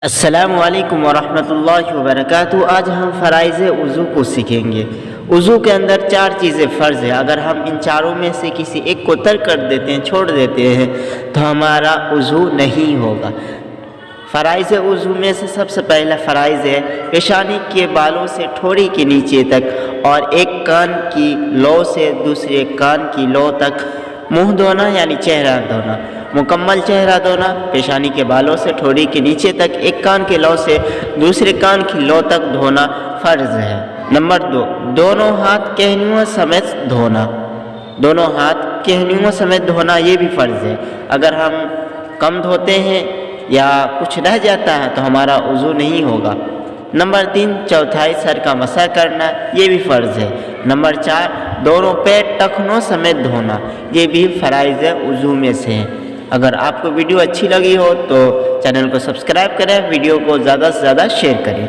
السلام علیکم ورحمۃ اللہ وبرکاتہ۔ آج ہم فرائض وضو کو سیکھیں گے۔ وضو کے اندر 4 چیزیں فرض ہیں۔ اگر ہم ان چاروں میں سے کسی ایک کو ترک کر دیتے ہیں، چھوڑ دیتے ہیں، تو ہمارا وضو نہیں ہوگا۔ فرائض وضو میں سے سب سے پہلا فرائض ہے پیشانی کے بالوں سے ٹھوڑی کے نیچے تک اور ایک کان کی لو سے دوسرے کان کی لو تک منہ دھونا، یعنی چہرہ دھونا۔ مکمل چہرہ دھونا، پیشانی کے بالوں سے ٹھوڑی کے نیچے تک ایک کان کے لو سے دوسرے کان کی لو تک دھونا فرض ہے۔ نمبر 2، دونوں ہاتھ کہنیوں سمیت دھونا۔ دونوں ہاتھ کہنیوں سمیت دھونا یہ بھی فرض ہے۔ اگر ہم کم دھوتے ہیں یا کچھ رہ جاتا ہے تو ہمارا وضو نہیں ہوگا۔ نمبر 3، چوتھائی سر کا مسح کرنا، یہ بھی فرض ہے۔ نمبر 4، دونوں پیر ٹخنوں سمیت دھونا، یہ بھی فرائض وضو میں سے ہیں۔ اگر آپ کو ویڈیو اچھی لگی ہو تو چینل کو سبسکرائب کریں، ویڈیو کو زیادہ سے زیادہ شیئر کریں۔